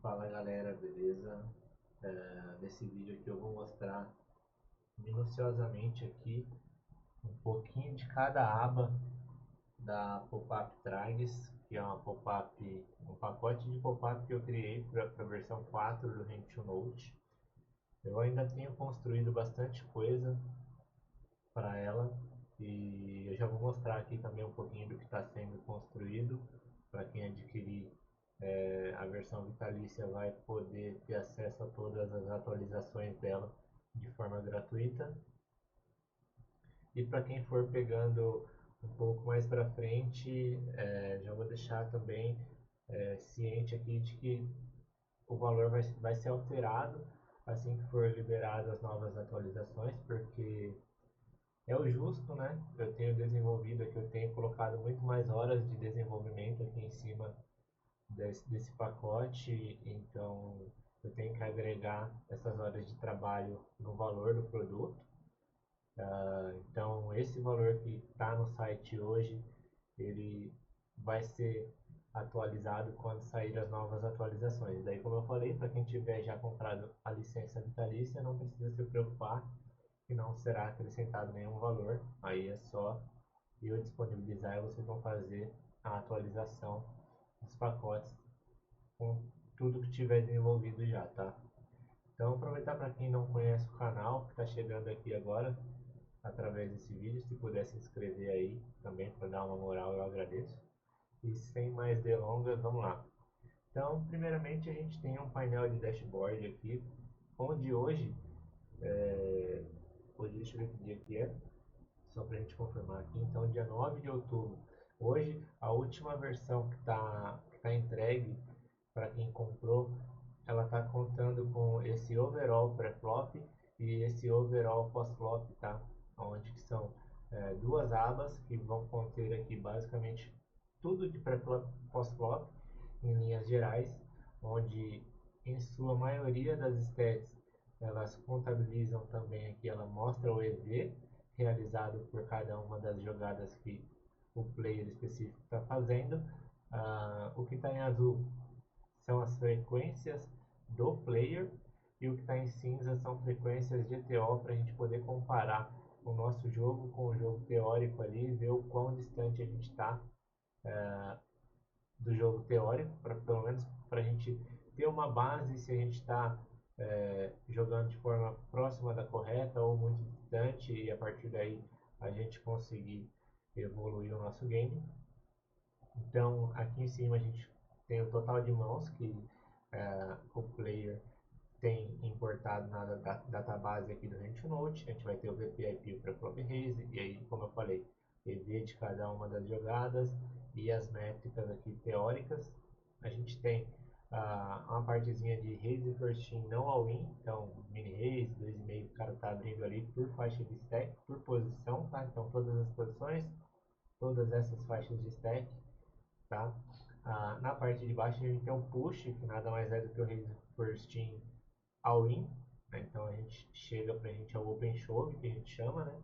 Fala galera, beleza? Nesse vídeo aqui eu vou mostrar minuciosamente aqui um pouquinho de cada aba da Pop-Up Trags, que é um pacote de pop-up que eu criei para a versão 4 do Handtool Note. Eu ainda tenho construído bastante coisa para ela e eu já vou mostrar aqui também um pouquinho do que está sendo construído para quem adquirir a versão vitalícia vai poder ter acesso a todas as atualizações dela de forma gratuita. E para quem for pegando um pouco mais para frente, já vou deixar também ciente aqui de que o valor vai ser alterado assim que for liberado as novas atualizações, porque é o justo, né? Eu tenho desenvolvido aqui, eu tenho colocado muito mais horas de desenvolvimento aqui em cima desse pacote, então eu tenho que agregar essas horas de trabalho no valor do produto. Então esse valor que está no site hoje, ele vai ser atualizado quando sair as novas atualizações. Daí, como eu falei, para quem tiver já comprado a licença vitalícia, não precisa se preocupar que não será acrescentado nenhum valor. Aí é só eu disponibilizar e vocês vão fazer a atualização dos pacotes com tudo que tiver desenvolvido já, tá? Então aproveitar para quem não conhece o canal, que está chegando aqui agora, através desse vídeo, se puder se inscrever aí também para dar uma moral, eu agradeço. E sem mais delongas, vamos lá. Então, primeiramente a gente tem um painel de dashboard aqui, onde hoje deixa eu ver que dia que é, só para a gente confirmar aqui, então dia 9 de outubro. Hoje, a última versão que tá entregue para quem comprou, ela está contando com esse overall pré-flop e esse overall pós-flop, tá? Onde que são duas abas que vão conter aqui basicamente tudo de pré-flop, pós-flop em linhas gerais, onde em sua maioria das stats elas contabilizam também aqui, ela mostra o EV realizado por cada uma das jogadas que o player específico está fazendo. O que está em azul são as frequências do player e o que está em cinza são frequências GTO para a gente poder comparar o nosso jogo com o jogo teórico ali e ver o quão distante a gente está do jogo teórico, pelo menos para a gente ter uma base se a gente está jogando de forma próxima da correta ou muito distante e a partir daí a gente conseguir evoluir o nosso game. Então aqui em cima a gente tem o total de mãos que o player tem importado na database aqui do Handtool Note. A gente vai ter o VPIP, o pré-flop raise, e aí, como eu falei, EV de cada uma das jogadas e as métricas aqui teóricas. A gente tem uma partezinha de raise first team não all-in, então mini raise, 2,5 que o cara está abrindo ali por faixa de stack, por posição, tá? Então todas as posições, todas essas faixas de stack, tá? Na parte de baixo a gente tem um push, que nada mais é do que o raise first team all-in, né? Então a gente chega para a gente ao open shove, que a gente chama, né?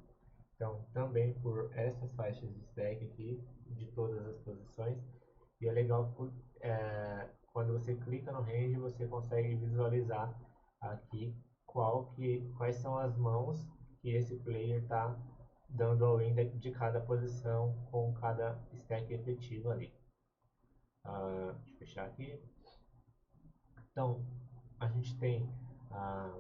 Então também por essas faixas de stack aqui, de todas as posições, e é legal quando você clica no range você consegue visualizar aqui quais são as mãos que esse player está dando all-in de cada posição com cada stack efetivo ali. Deixa eu fechar aqui. Então, a gente tem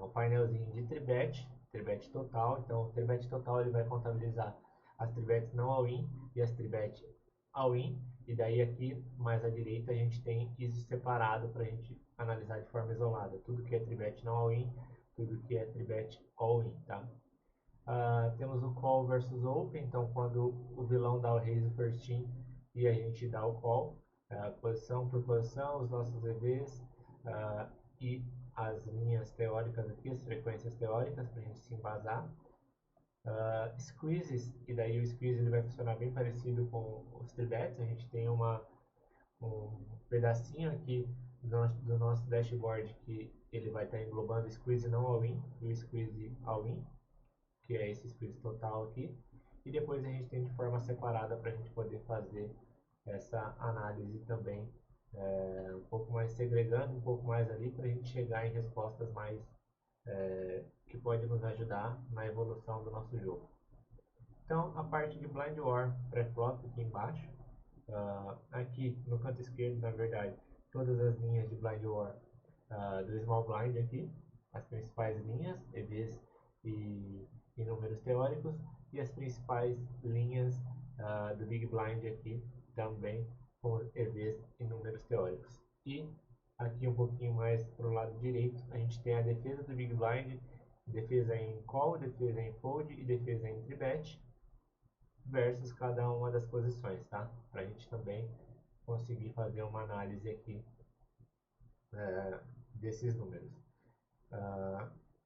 um painelzinho de tribet total. Então, o tribet total ele vai contabilizar as tribets não all-in e as tribet all-in. E daí aqui, mais à direita, a gente tem isso separado para a gente analisar de forma isolada. Tudo que é tribet não all-in, tudo que é tribet all-in, tá? Temos o call versus open. Então, quando o vilão dá o raise first team e a gente dá o call, posição por posição, os nossos EVs, e as linhas teóricas aqui, as frequências teóricas para a gente se embasar. Squeezes, e daí o squeeze ele vai funcionar bem parecido com os tribets. A gente tem um pedacinho aqui do nosso dashboard que ele vai estar englobando o squeeze não all-in e o squeeze all-in, que é esse squeeze total aqui. E depois a gente tem de forma separada para a gente poder fazer essa análise também um pouco mais segregando um pouco mais ali para a gente chegar em respostas mais que pode nos ajudar na evolução do nosso jogo. Então, a parte de Blind War pré-flop aqui embaixo, aqui no canto esquerdo, na verdade, todas as linhas de Blind War do Small Blind aqui, as principais linhas, EVs e números teóricos, e as principais linhas do Big Blind aqui, também com EVs e números teóricos. E aqui um pouquinho mais para o lado direito, a gente tem a defesa do Big Blind, defesa em call, defesa em fold e defesa em tribet, versus cada uma das posições, tá? Para a gente também conseguir fazer uma análise aqui desses números.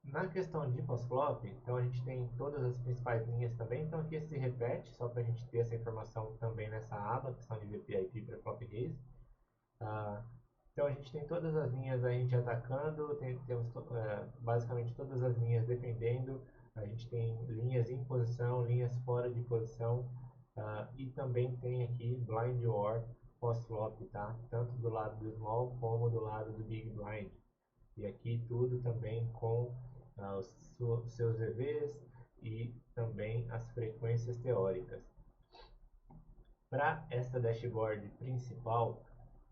Na questão de pós-flop, então a gente tem todas as principais linhas também, então aqui se repete, só para a gente ter essa informação também nessa aba, questão de VPIP para flop raise. Então a gente tem todas as linhas a gente atacando, temos basicamente todas as linhas defendendo, a gente tem linhas em posição, linhas fora de posição, e também tem aqui Blind War pós-flop, tá? Tanto do lado do Small como do lado do Big Blind. E aqui tudo também com os seus EVs e também as frequências teóricas. Para essa dashboard principal,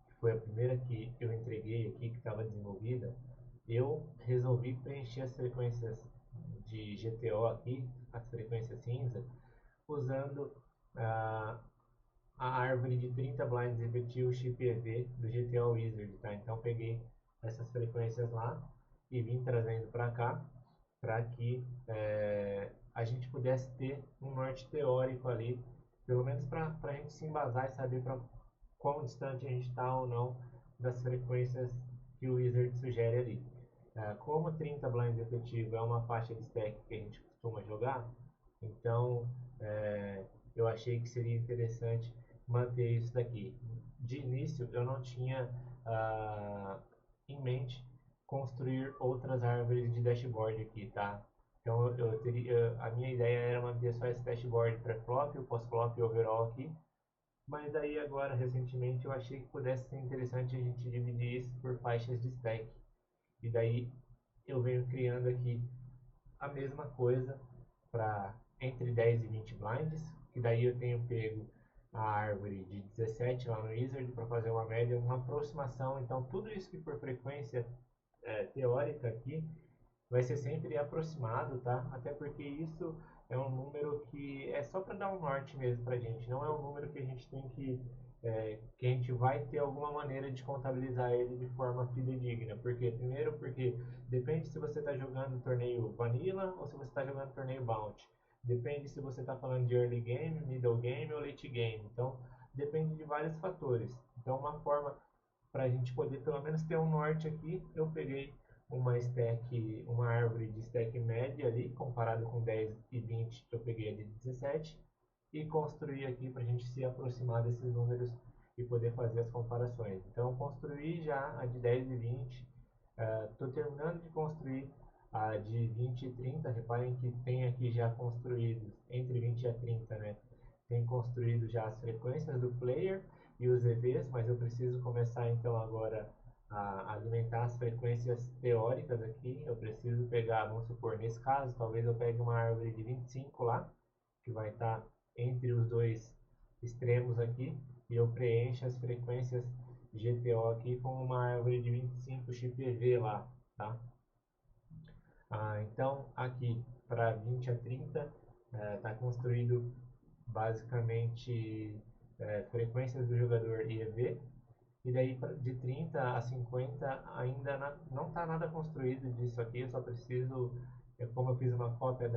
que foi a primeira que eu entreguei aqui, que estava desenvolvida, eu resolvi preencher as frequências de GTO aqui, as frequências cinza, usando a árvore de 30 blinds efetivo chip EV do GTO Wizard, tá? Então peguei essas frequências lá e vim trazendo para cá, para que a gente pudesse ter um norte teórico ali, pelo menos para a gente se embasar e saber para quão distante a gente está ou não das frequências que o Wizard sugere ali. Como 30 blinds efetivo é uma faixa de stack que a gente costuma jogar, então eu achei que seria interessante manter isso daqui. De início eu não tinha em mente construir outras árvores de dashboard aqui, tá? Então a minha ideia era manter só esse dashboard pré-flop, o pós-flop e overall aqui, mas daí agora recentemente eu achei que pudesse ser interessante a gente dividir isso por faixas de stack. E daí eu venho criando aqui a mesma coisa para entre 10 e 20 blinds, que daí eu tenho pego a árvore de 17 lá no Wizard para fazer uma média, uma aproximação. Então tudo isso que for frequência teórica aqui vai ser sempre aproximado, tá? Até porque isso é um número que é só para dar um norte mesmo para a gente, não é um número que a gente tem que a gente vai ter alguma maneira de contabilizar ele de forma fidedigna. Por quê? Primeiro porque depende se você está jogando torneio Vanilla ou se você está jogando torneio Bounty. Depende se você está falando de early game, middle game ou late game. Então, depende de vários fatores. Então, uma forma para a gente poder pelo menos ter um norte aqui, eu peguei uma árvore de stack média ali, comparado com 10 e 20, eu peguei a de 17 e construí aqui para a gente se aproximar desses números e poder fazer as comparações. Então, construí já a de 10 e 20, estou terminando de construir a de 20 e 30, reparem que tem aqui já construídos, entre 20 e 30, né? Tem construído já as frequências do player e os EVs, mas eu preciso começar então agora a alimentar as frequências teóricas aqui. Eu preciso pegar, vamos supor, nesse caso, talvez eu pegue uma árvore de 25 lá, que vai estar entre os dois extremos aqui, e eu preencho as frequências GTO aqui com uma árvore de 25 chip EV lá, tá? Então aqui para 20 a 30 está construído basicamente frequências do jogador e EV, e daí de 30 a 50 ainda não está nada construído disso aqui, eu só preciso, como eu fiz uma cópia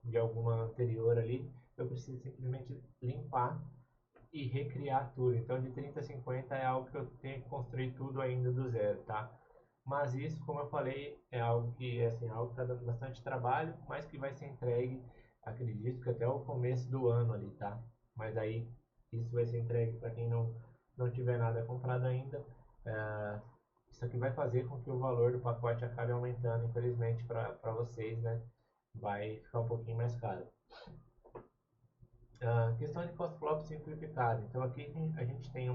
de alguma anterior ali, eu preciso simplesmente limpar e recriar tudo. Então de 30 a 50 é algo que eu tenho que construir tudo ainda do zero, tá? Mas isso, como eu falei, é algo que assim, algo que está dando bastante trabalho, mas que vai ser entregue, acredito que até o começo do ano ali, tá? Mas aí isso vai ser entregue para quem não tiver nada comprado ainda. Isso aqui vai fazer com que o valor do pacote acabe aumentando, infelizmente, para vocês, né? Vai ficar um pouquinho mais caro. Questão de post-flop simplificado. Então aqui a gente tem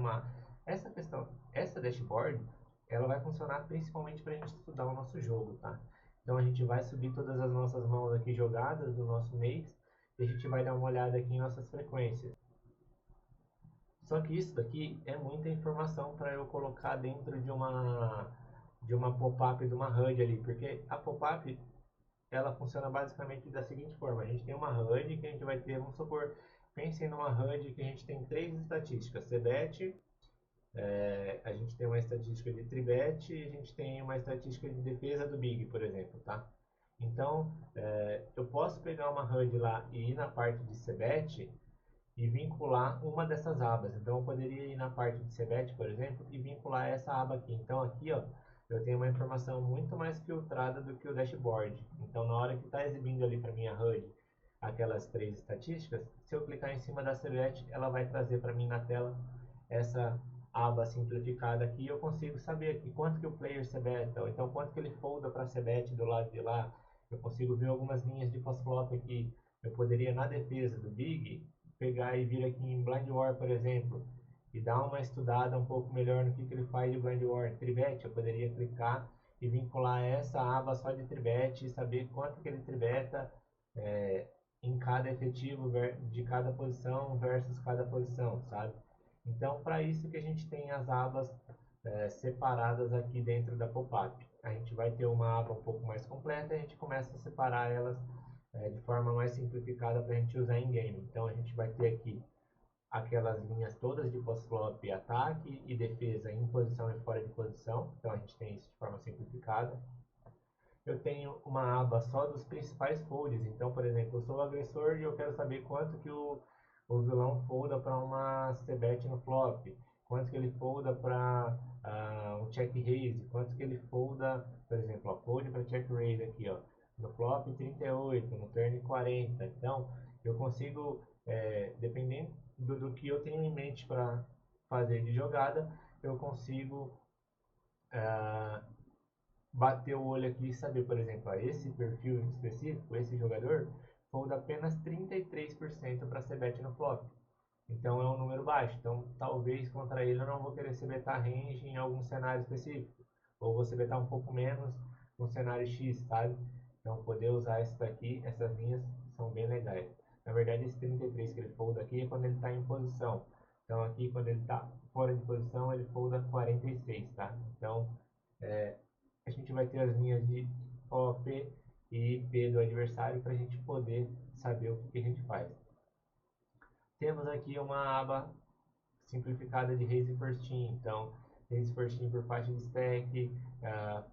essa dashboard, ela vai funcionar principalmente para a gente estudar o nosso jogo, tá? Então a gente vai subir todas as nossas mãos aqui jogadas do nosso mês e a gente vai dar uma olhada aqui em nossas frequências. Só que isso daqui é muita informação para eu colocar dentro de uma pop-up de uma HUD ali, porque a pop-up ela funciona basicamente da seguinte forma: a gente tem uma HUD que a gente vai ter, vamos supor, pensem numa HUD que a gente tem três estatísticas: CBET, a gente tem uma estatística de tribet e a gente tem uma estatística de defesa do big, por exemplo, tá? Então, eu posso pegar uma HUD lá e ir na parte de CBET e vincular uma dessas abas. Então, eu poderia ir na parte de CBET, por exemplo, e vincular essa aba aqui. Então, aqui, ó, eu tenho uma informação muito mais filtrada do que o dashboard. Então, na hora que está exibindo ali para minha HUD aquelas três estatísticas, se eu clicar em cima da CBET, ela vai trazer para mim na tela essa aba simplificada aqui. Eu consigo saber aqui quanto que o player CBET, ou então quanto que ele folda para CBET do lado de lá. Eu consigo ver algumas linhas de post-flop aqui. Eu poderia, na defesa do big, pegar e vir aqui em Blind War, por exemplo, e dar uma estudada um pouco melhor no que ele faz de Blind War. Tribet, eu poderia clicar e vincular essa aba só de tribet e saber quanto que ele tribeta em cada efetivo de cada posição versus cada posição, sabe? Então, para isso que a gente tem as abas separadas aqui dentro da pop-up. A gente vai ter uma aba um pouco mais completa e a gente começa a separar elas de forma mais simplificada para a gente usar em game. Então, a gente vai ter aqui aquelas linhas todas de post-flop, ataque e defesa em posição e fora de posição. Então, a gente tem isso de forma simplificada. Eu tenho uma aba só dos principais folds. Então, por exemplo, eu sou o agressor e eu quero saber quanto que o vilão folda para uma c-bet no flop, quanto que ele folda para um check raise, quanto que ele folda, por exemplo, fold para check raise aqui, ó, no flop 38, no turn 40. Então, eu consigo, dependendo do que eu tenho em mente para fazer de jogada, eu consigo bater o olho aqui e saber, por exemplo, esse perfil específico, esse jogador, folda apenas 33% para ser bet no flop. Então é um número baixo. Então talvez contra ele eu não vou querer ser betar range em algum cenário específico. Ou você betar um pouco menos no cenário X, sabe? Então poder usar isso daqui, essas linhas são bem legais. Na verdade esse 33 que ele folda aqui é quando ele está em posição. Então aqui quando ele está fora de posição ele folda 46, tá? Então a gente vai ter as linhas de OP e IP do adversário para a gente poder saber o que a gente faz. Temos aqui uma aba simplificada de Raise First Team, então Raise First Team por faixa de stack,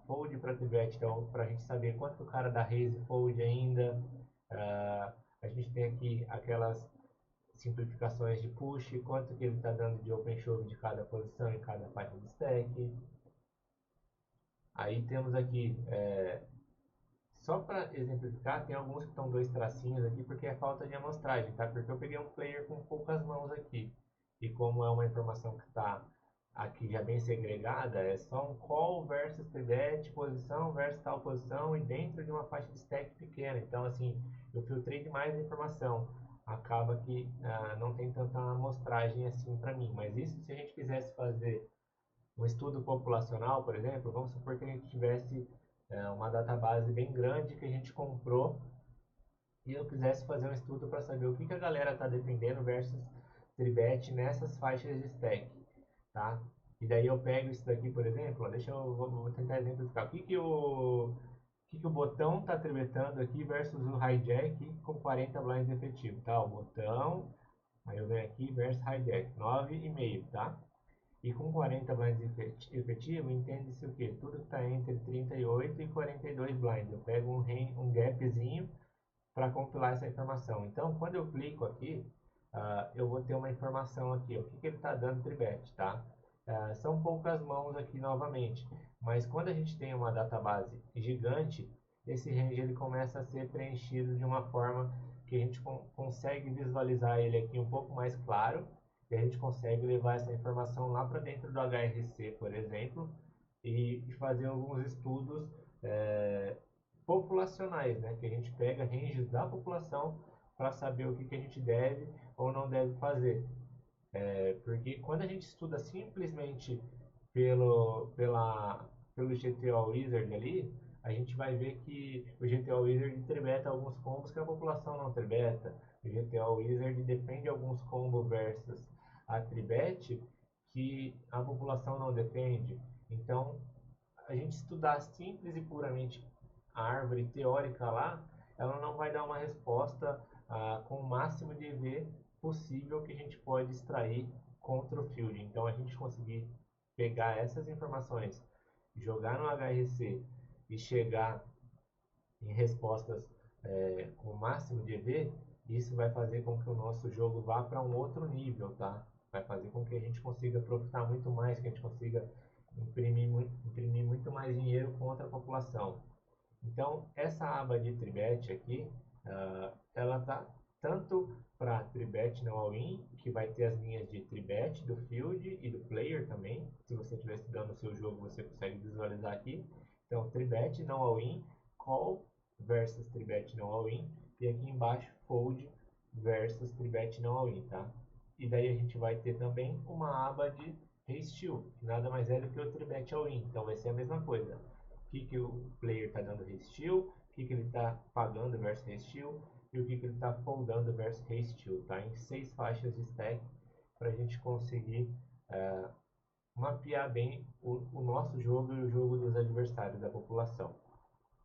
Fold para Tibet, então para a gente saber quanto o cara dá Raise Fold ainda. A gente tem aqui aquelas simplificações de push, quanto que ele está dando de open shove de cada posição em cada faixa de stack. Aí temos aqui, só para exemplificar, tem alguns que estão dois tracinhos aqui porque é falta de amostragem, tá? Porque eu peguei um player com poucas mãos aqui. E como é uma informação que está aqui já bem segregada, é só um call versus tibet, posição versus tal posição e dentro de uma faixa de stack pequena. Então, assim, eu filtrei demais a informação. Acaba que não tem tanta amostragem assim para mim. Mas isso se a gente quisesse fazer um estudo populacional, por exemplo, vamos supor que a gente tivesse uma database bem grande que a gente comprou e eu quisesse fazer um estudo para saber o que a galera está defendendo versus tribet nessas faixas de stack, tá? E daí eu pego isso daqui, por exemplo, ó, vou tentar exemplificar. O que o botão está tribetando aqui versus o hijack com 40 blinds efetivo, tá? O botão, aí eu venho aqui versus hijack, 9,5, tá? E com 40 blinds efetivo, entende-se o que? Tudo que está entre 38 e 42 blinds. Eu pego um gapzinho para compilar essa informação. Então, quando eu clico aqui, eu vou ter uma informação aqui, ó, o que ele está dando tribet, tá? São poucas mãos aqui novamente, mas quando a gente tem uma database gigante, esse range ele começa a ser preenchido de uma forma que a gente consegue visualizar ele aqui um pouco mais claro, e a gente consegue levar essa informação lá para dentro do HRC, por exemplo, e fazer alguns estudos populacionais, né? Que a gente pega ranges da população para saber o que a gente deve ou não deve fazer. Porque quando a gente estuda simplesmente pelo GTO Wizard ali, a gente vai ver que o GTO Wizard tribeta alguns combos que a população não tribeta. O GTO Wizard defende alguns combos versus a tribete que a população não defende. Então, a gente estudar simples e puramente a árvore teórica lá, ela não vai dar uma resposta com o máximo de EV possível que a gente pode extrair contra o field. Então, a gente conseguir pegar essas informações, jogar no HRC e chegar em respostas com o máximo de EV, isso vai fazer com que o nosso jogo vá para um outro nível, tá? Vai fazer com que a gente consiga profitar muito mais, que a gente consiga imprimir muito mais dinheiro contra a população. Então, essa aba de Tribet aqui, ela tá tanto para Tribet no all-in, que vai ter as linhas de Tribet do field e do player também. Se você estiver estudando o seu jogo, você consegue visualizar aqui. Então, Tribet não all-in, call versus Tribet não all-in, e aqui embaixo Fold versus Tribet não all-in, tá? E daí a gente vai ter também uma aba de Steal, que nada mais é do que o Tribet all-in. Então vai ser a mesma coisa. O que o player está dando Steal, o que ele está pagando versus Steal e o que ele está foldando versus Steal, tá? Em 6 faixas de stack para a gente conseguir mapear bem o nosso jogo e o jogo dos adversários da população.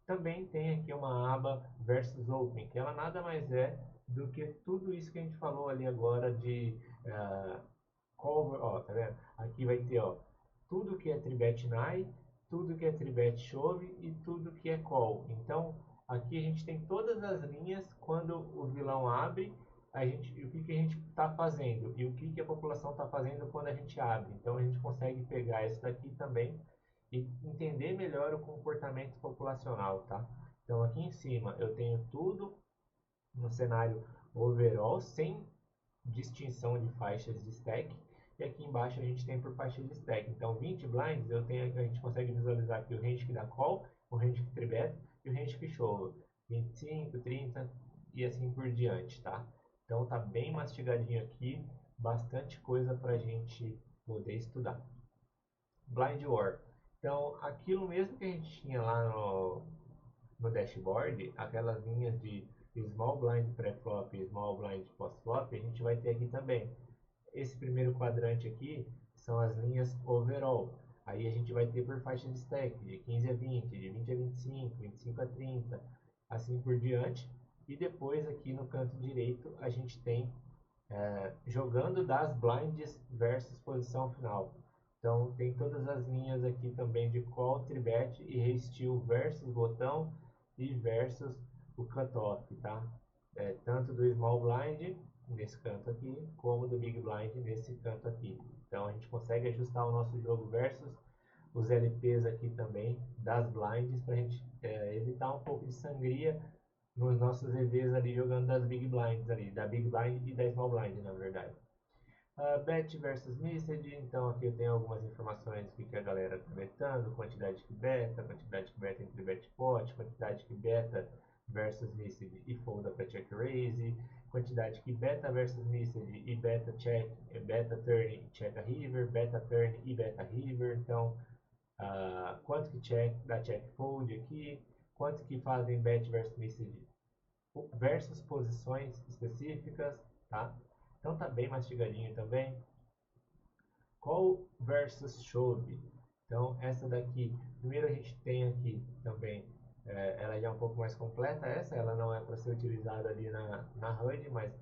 Também tem aqui uma aba versus Open, que ela nada mais é do que tudo isso que a gente falou ali agora de cover, ó, tá vendo? Aqui vai ter, ó, tudo que é tribet nai, tudo que é tribet chove e tudo que é call. Então, aqui a gente tem todas as linhas quando o vilão abre, o que, que a gente está fazendo e o que, que a população está fazendo quando a gente abre. Então, a gente consegue pegar isso daqui também e entender melhor o comportamento populacional, tá? Então, aqui em cima eu tenho tudo no cenário overall, sem distinção de faixas de stack. E aqui embaixo a gente tem por faixa de stack. Então 20 blinds a gente consegue visualizar aqui o range que dá call, o range que tribeta e o range que chova. 25, 30 e assim por diante, tá? Então tá bem mastigadinho aqui, bastante coisa para a gente poder estudar. Blind War. Então aquilo mesmo que a gente tinha lá no dashboard, aquelas linhas de small blind pré-flop e small blind pós-flop, a gente vai ter aqui também. Esse primeiro quadrante aqui são as linhas overall. Aí a gente vai ter por faixa de stack, de 15 a 20, de 20 a 25, 25 a 30, assim por diante. E depois aqui no canto direito a gente tem jogando das blinds versus posição final. Então tem todas as linhas aqui também de call, tribet e resteal versus botão e versus o cutoff, tá? Tanto do small blind nesse canto aqui, como do big blind nesse canto aqui. Então a gente consegue ajustar o nosso jogo versus os LPs aqui também das blinds para a gente evitar um pouco de sangria nos nossos EVs ali jogando das big blinds ali, da big blind e da small blind na verdade. Bet versus Missed, então aqui eu tenho algumas informações do que a galera está betando, quantidade que beta entre bet pot, quantidade que beta versus Missed e folda para check raise, quantidade que beta versus Missed e beta check, beta turn e check a river, beta turn e beta river, então quanto que check dá check fold aqui, quanto que fazem bet versus Missed versus posições específicas, tá? Então tá bem mastigadinho também. Call versus chove. Então essa daqui, primeiro a gente tem aqui também, ela já é um pouco mais completa, ela não é para ser utilizada ali na HUD, mas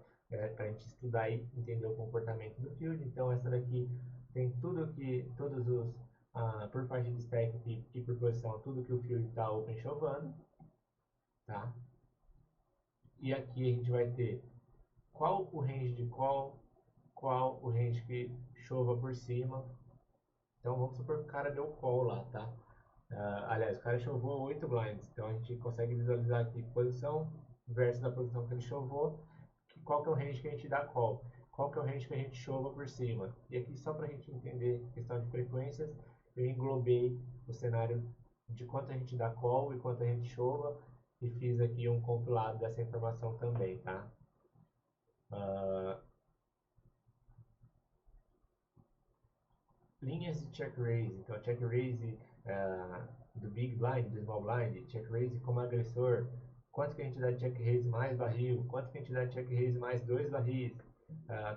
para a gente estudar e entender o comportamento do field. Então essa daqui tem todos os, por faixa de stack aqui, e por posição, tudo que o field está open chovando, tá? E aqui a gente vai ter qual o range de call, qual o range que chova por cima. Então vamos supor que o cara deu call lá, tá? Aliás, o cara chovou 8 blinds, então a gente consegue visualizar aqui posição versus a posição que ele chovou, qual que é o range que a gente dá call, qual que é o range que a gente chova por cima. E aqui só para a gente entender questão de frequências, eu englobei o cenário de quanto a gente dá call e quanto a gente chova e fiz aqui um compilado dessa informação também, tá? linhas de check raise. Então, check raise do big blind, do small blind, check raise como agressor, quanto que a gente dá de check raise mais barril, quanto que a gente dá de check raise mais 2 barris,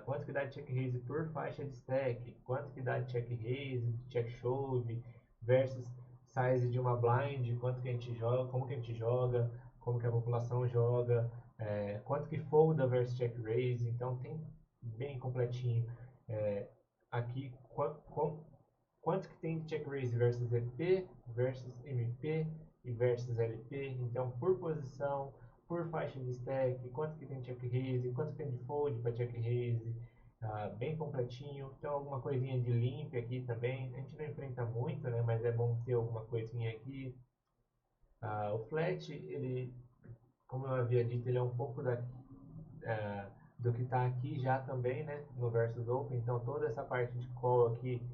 quanto que dá de check raise por faixa de stack, quanto que dá de check raise, de check shove, versus size de uma blind, quanto que a gente joga, como que a população joga, quanto que folda versus check raise. Então tem bem completinho. Aqui quanto que tem de check raise versus EP, versus MP e versus LP. Então por posição, por faixa de stack, quanto que tem de check raise, quanto tem de fold para check raise. Bem completinho. Então alguma coisinha de limp aqui também. A gente não enfrenta muito, né, mas é bom ter alguma coisinha aqui. O flat, ele, como eu havia dito, ele é um pouco do que está aqui já também, né, no versus open. Então toda essa parte de call aqui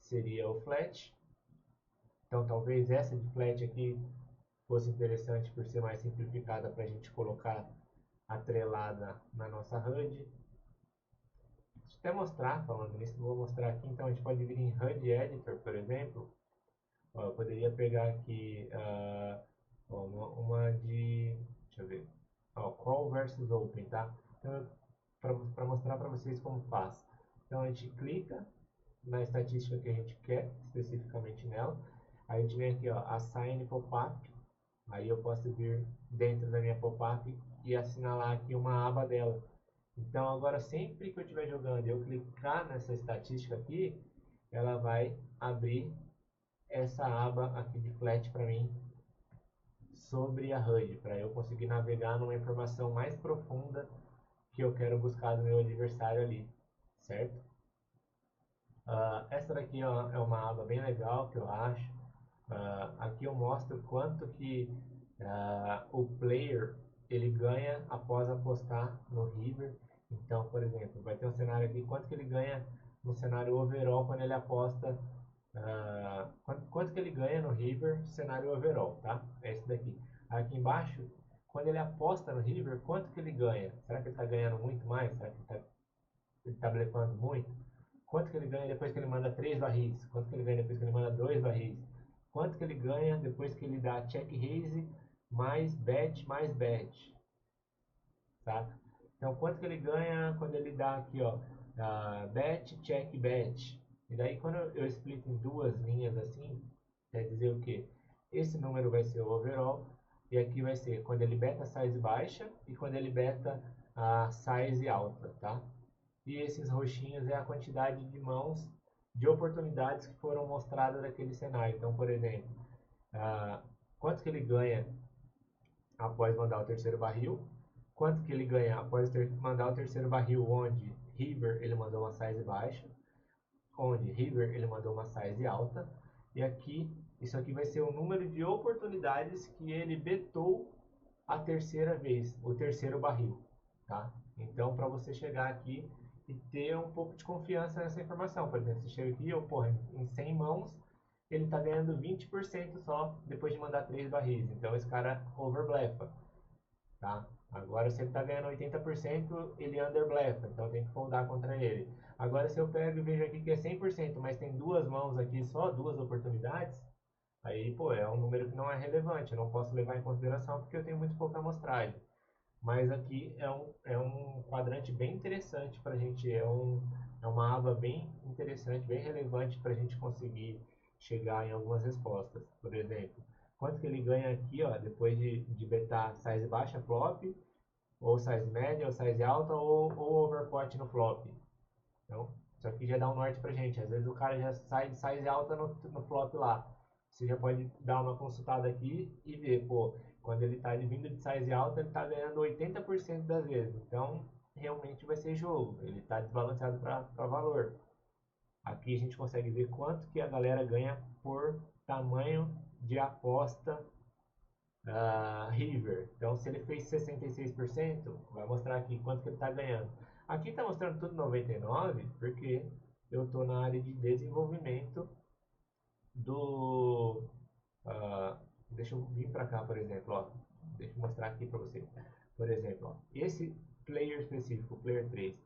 seria o flat. Então talvez essa de flat aqui fosse interessante por ser mais simplificada para a gente colocar atrelada na nossa HUD. Deixa eu até mostrar, falando nisso, vou mostrar aqui. Então a gente pode vir em HUD Editor, por exemplo. Eu poderia pegar aqui uma de, deixa eu ver, Call versus Open, tá? Então, para mostrar para vocês como faz. Então a gente clica na estatística que a gente quer, especificamente nela. Aí a gente vem aqui, ó, Assign Pop-up. Aí eu posso vir dentro da minha pop-up e assinalar aqui uma aba dela. Então agora sempre que eu estiver jogando e eu clicar nessa estatística aqui, ela vai abrir essa aba aqui de flat para mim sobre a HUD, para eu conseguir navegar numa informação mais profunda que eu quero buscar do meu adversário ali, certo? Essa daqui ó, é uma aba bem legal que eu acho. Aqui eu mostro quanto que o player ele ganha após apostar no river. Então, por exemplo, vai ter um cenário aqui, quanto que ele ganha no cenário overall quando ele aposta, quanto que ele ganha no river, cenário overall, tá? É esse daqui. Aqui embaixo, quando ele aposta no river, quanto que ele ganha? Será que ele está ganhando muito mais? Será que ele tá blefando muito? Quanto que ele ganha depois que ele manda 3 barris? Quanto que ele ganha depois que ele manda 2 barris? Quanto que ele ganha depois que ele dá check raise mais bet, saca? Então, quanto que ele ganha quando ele dá aqui, ó, bet, check, bet. E daí, quando eu explico em duas linhas assim, quer dizer o quê? Esse número vai ser o overall, e aqui vai ser quando ele beta size baixa e quando ele beta a size alta, tá? E esses roxinhos é a quantidade de mãos de oportunidades que foram mostradas naquele cenário. Então, por exemplo, quanto que ele ganha após mandar o terceiro barril, quanto que ele ganha após mandar o terceiro barril, onde River ele mandou uma size baixa, onde River ele mandou uma size alta, e aqui, isso aqui vai ser o número de oportunidades que ele betou a terceira vez, o terceiro barril, tá? Então, para você chegar aqui e ter um pouco de confiança nessa informação, por exemplo, você chega aqui, porra, em 100 mãos, ele está ganhando 20% só depois de mandar 3 barris. Então, esse cara overblefa, tá? Agora, se ele está ganhando 80%, ele underblefa, então tem que foldar contra ele. Agora, se eu pego e vejo aqui que é 100%, mas tem duas mãos aqui, só duas oportunidades, aí, pô, é um número que não é relevante, eu não posso levar em consideração porque eu tenho muito pouca amostragem. Mas aqui é um quadrante bem interessante para a gente, é uma aba bem interessante, bem relevante para a gente conseguir chegar em algumas respostas. Por exemplo, quanto que ele ganha aqui, ó, depois de betar size baixa flop, ou size média, ou size alta, ou overpot no flop. Então, isso aqui já dá um norte pra gente. Às vezes o cara já sai de size alta no flop lá. Você já pode dar uma consultada aqui e ver, pô, quando ele está vindo de size alta, ele está ganhando 80% das vezes. Então, realmente vai ser jogo. Ele está desbalanceado para valor. Aqui a gente consegue ver quanto que a galera ganha por tamanho de aposta River. Então, se ele fez 66%, vai mostrar aqui quanto que ele está ganhando. Aqui está mostrando tudo 99%, porque eu estou na área de desenvolvimento do... deixa eu vir para cá, por exemplo. Ó. Deixa eu mostrar aqui para você. Por exemplo, ó, esse player específico, player 3,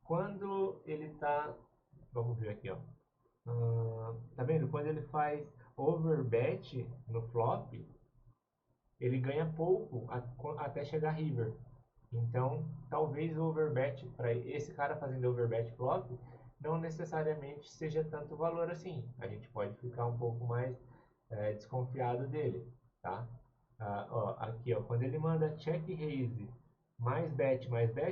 quando ele está Vamos ver aqui, ó. Tá vendo? Quando ele faz overbet no flop, ele ganha pouco até chegar river. Então, talvez o overbet, para esse cara fazendo overbet flop, não necessariamente seja tanto valor assim. A gente pode ficar um pouco mais desconfiado dele, tá? Ó, aqui, ó, quando ele manda check raise mais bet,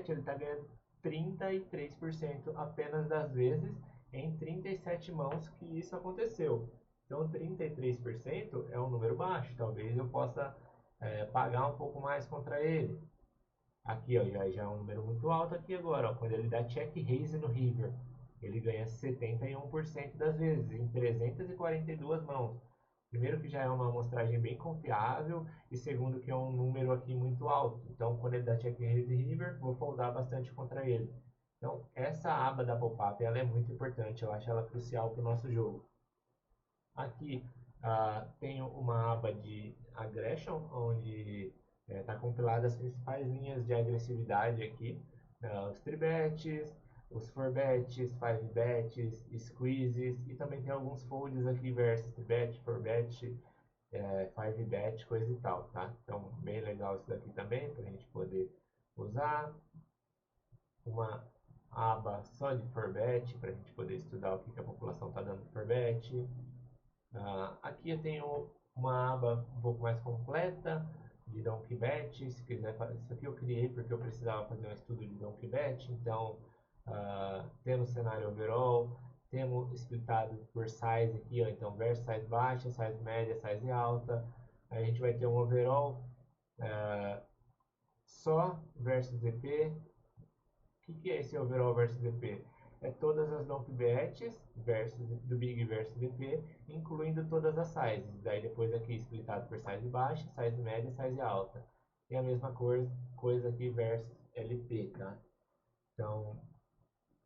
ele está ganhando 33% apenas das vezes em 37 mãos que isso aconteceu. Então, 33% é um número baixo. Talvez eu possa pagar um pouco mais contra ele. Aqui, ó, já é um número muito alto aqui agora, ó, quando ele dá check raise no river, ele ganha 71% das vezes, em 342 mãos. Primeiro que já é uma amostragem bem confiável, e segundo que é um número aqui muito alto. Então, quando ele dá check raise river, vou foldar bastante contra ele. Então, essa aba da pop-up, ela é muito importante, eu acho ela crucial para o nosso jogo. Aqui tenho uma aba de aggression, onde está compilada as principais linhas de agressividade aqui. Os 3-bets, os 4-bets, 5-bets, squeezes, e também tem alguns folds aqui versus 3-bet, 4-bet, 5-bet, coisa e tal, tá? Então, bem legal isso daqui também, para a gente poder usar. Uma aba só de 4-bet, para a gente poder estudar o que a população está dando de 4-bet. Aqui eu tenho uma aba um pouco mais completa de Donkey Bet. Se quiser, isso aqui eu criei porque eu precisava fazer um estudo de Donkey Bet. Então, temos cenário overall, temos splitado por size aqui, ó, então versus size baixa, size média, size alta. Aí a gente vai ter um overall só versus DP. O que é esse overall versus DP? É todas as donkey bets do Big versus DP, incluindo todas as sizes. Daí depois aqui splitado por size baixa, size média, size alta. E a mesma coisa aqui versus LP, tá? Então,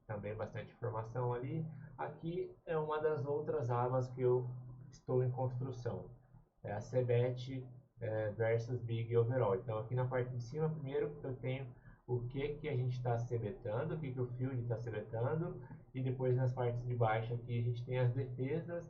também bastante informação ali. Aqui é uma das outras abas que eu estou em construção. É a CBET versus Big Overall. Então aqui na parte de cima, primeiro eu tenho o que a gente está sebetando, o que o field está sebetando, e depois nas partes de baixo aqui a gente tem as defesas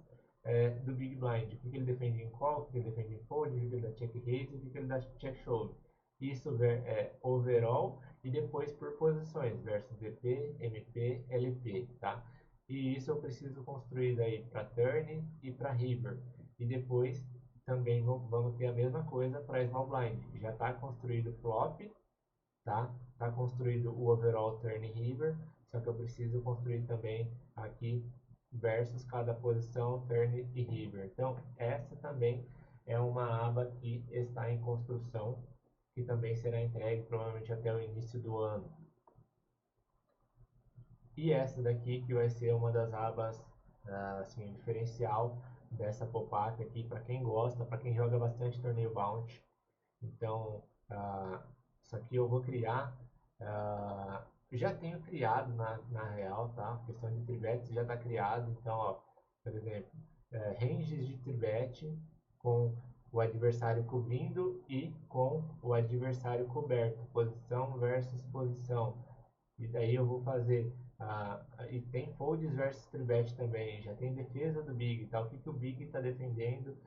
do Big Blind. O que ele defende em call, o que ele defende em fold, o que ele dá check raise, o que ele dá check shove. Isso é overall e depois por posições, versus DP, MP, LP, tá? E isso eu preciso construir daí para turn e para river. E depois também vamos ter a mesma coisa para small blind. Já está construído flop, tá? Está construído o overall turn river, só que eu preciso construir também aqui versus cada posição turn e river. Então essa também é uma aba que está em construção, que também será entregue provavelmente até o início do ano. E essa daqui que vai ser uma das abas assim, diferencial dessa pop-up aqui para quem gosta, para quem joga bastante torneio bounty. Então, isso aqui eu vou criar. Já tenho criado na real, tá? A questão de tribets já está criado. Então, ó, por exemplo, ranges de tribet com o adversário cobrindo e com o adversário coberto, posição versus posição. E daí eu vou fazer. E tem folds versus tribet também. Já tem defesa do Big, tá? O que o Big está defendendo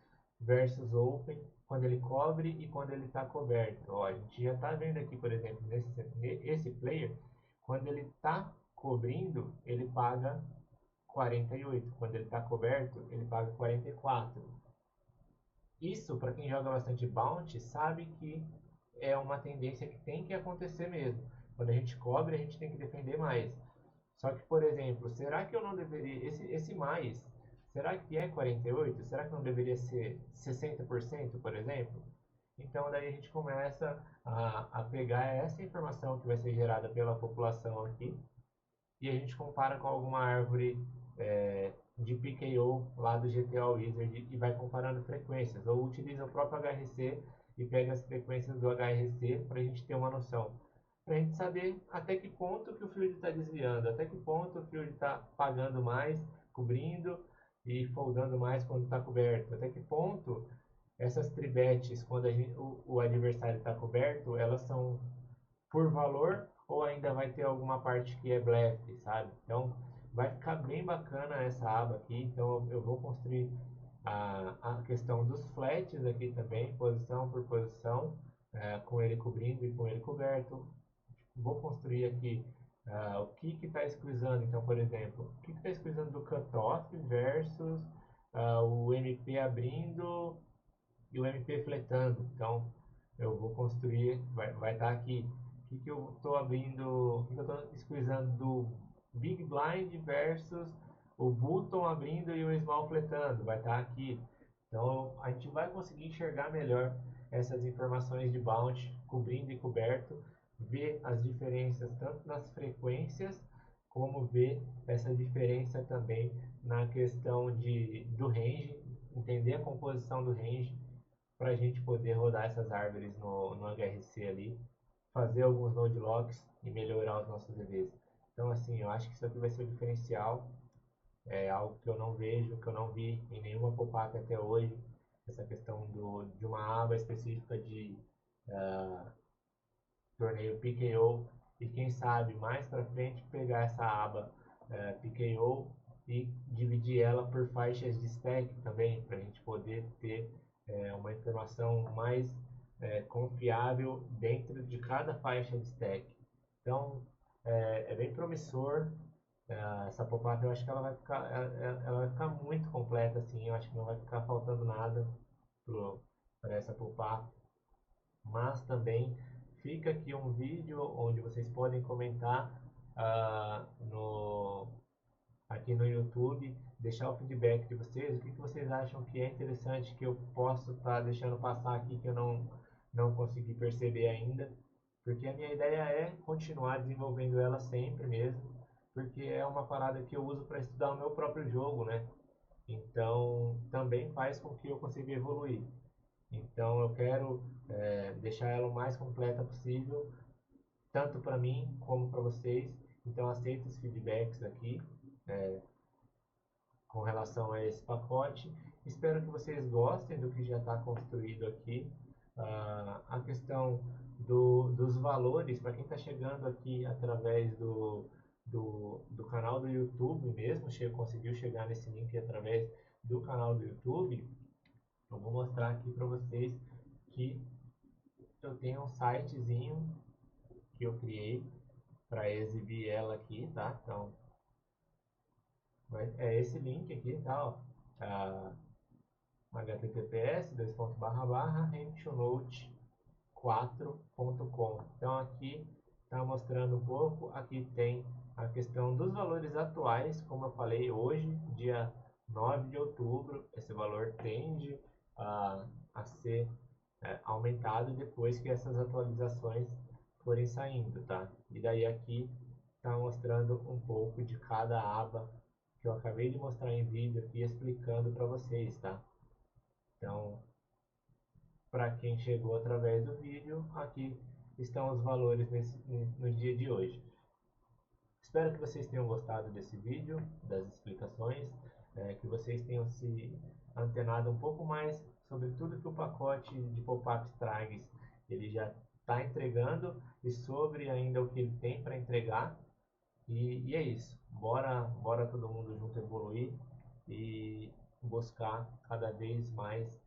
versus Open quando ele cobre e quando ele está coberto. Ó, a gente já está vendo aqui, por exemplo, esse player, quando ele está cobrindo, ele paga 48. Quando ele está coberto, ele paga 44. Isso, para quem joga bastante bounty, sabe que é uma tendência que tem que acontecer mesmo. Quando a gente cobre, a gente tem que defender mais. Só que, por exemplo, será que eu não deveria. Esse mais, será que é 48? Será que não deveria ser 60%, por exemplo? Então, daí a gente começa a pegar essa informação que vai ser gerada pela população aqui e a gente compara com alguma árvore de PKO lá do GTA Wizard e vai comparando frequências, ou utiliza o próprio HRC e pega as frequências do HRC para a gente ter uma noção, para a gente saber até que ponto que o field está desviando, até que ponto o field está pagando mais, cobrindo e foldando mais quando está coberto, até que ponto essas tribets, quando o adversário está coberto, elas são por valor ou ainda vai ter alguma parte que é blefe, sabe? Então, Vai ficar bem bacana essa aba aqui, então eu vou construir a questão dos flats aqui também, posição por posição, com ele cobrindo e com ele coberto. Vou construir aqui o que está squeezando, então, por exemplo, o que está squeezando do cutoff versus o MP abrindo e o MP fletando. Então, eu vou construir, vai estar aqui, o que eu estou abrindo, o que eu estou squeezando do Big Blind versus o Button abrindo e o Small fletando, vai estar aqui. Então, a gente vai conseguir enxergar melhor essas informações de bounce, cobrindo e coberto, ver as diferenças tanto nas frequências, como ver essa diferença também na questão do range, entender a composição do range, para a gente poder rodar essas árvores no HRC ali, fazer alguns node locks e melhorar os nossos EVs. Então, assim, eu acho que isso aqui vai ser o diferencial. É algo que eu não vejo, que eu não vi em nenhuma pop-up até hoje. Essa questão de uma aba específica de uh, torneio PKO, e quem sabe mais para frente pegar essa aba PKO e dividir ela por faixas de stack também, para a gente poder ter uma informação mais confiável dentro de cada faixa de stack. Então, é bem promissor. Essa pop-up eu acho que ela vai ficar muito completa assim, eu acho que não vai ficar faltando nada para essa pop-up. Mas também fica aqui um vídeo onde vocês podem comentar aqui no YouTube, deixar o feedback de vocês, o que vocês acham que é interessante que eu posso estar deixando passar aqui que eu não consegui perceber ainda, porque a minha ideia é continuar desenvolvendo ela sempre mesmo, porque é uma parada que eu uso para estudar o meu próprio jogo, né? Então também faz com que eu consiga evoluir. Então eu quero deixar ela o mais completa possível, tanto para mim como para vocês. Então aceito os feedbacks aqui com relação a esse pacote. Espero que vocês gostem do que já está construído aqui. A questão dos valores, para quem está chegando aqui através do canal do YouTube mesmo, conseguiu chegar nesse link através do canal do YouTube, eu vou mostrar aqui para vocês que eu tenho um sitezinho que eu criei para exibir ela aqui, tá? Então, é esse link aqui, tá? Ó, https://hampshire4.com. Então aqui está mostrando um pouco, aqui tem a questão dos valores atuais, como eu falei, hoje, dia 9 de outubro, esse valor tende a ser aumentado depois que essas atualizações forem saindo, tá? E daí aqui está mostrando um pouco de cada aba que eu acabei de mostrar em vídeo aqui explicando para vocês, tá? Então, para quem chegou através do vídeo, aqui estão os valores no dia de hoje. Espero que vocês tenham gostado desse vídeo, das explicações, que vocês tenham se antenado um pouco mais sobre tudo que o pacote de pop-up Strags ele já está entregando e sobre ainda o que ele tem para entregar. E é isso. Bora todo mundo junto evoluir e buscar cada vez mais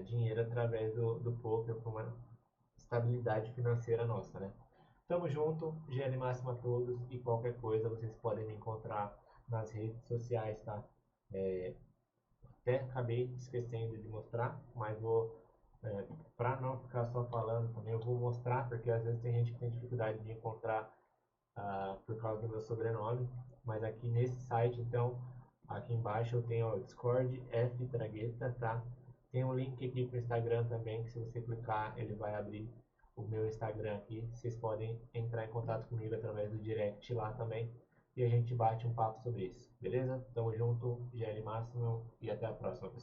dinheiro através do poker para uma estabilidade financeira nossa, né? Tamo junto, GL máximo a todos e qualquer coisa vocês podem me encontrar nas redes sociais, tá? Até acabei esquecendo de mostrar, mas vou, para não ficar só falando também, eu vou mostrar, porque às vezes tem gente que tem dificuldade de encontrar por causa do meu sobrenome, mas aqui nesse site, então, aqui embaixo eu tenho o Discord F Tragueta, tá? Tem um link aqui para o Instagram também, que se você clicar ele vai abrir o meu Instagram aqui. Vocês podem entrar em contato comigo através do direct lá também e a gente bate um papo sobre isso, beleza? Tamo junto, GL Máximo e até a próxima, pessoal.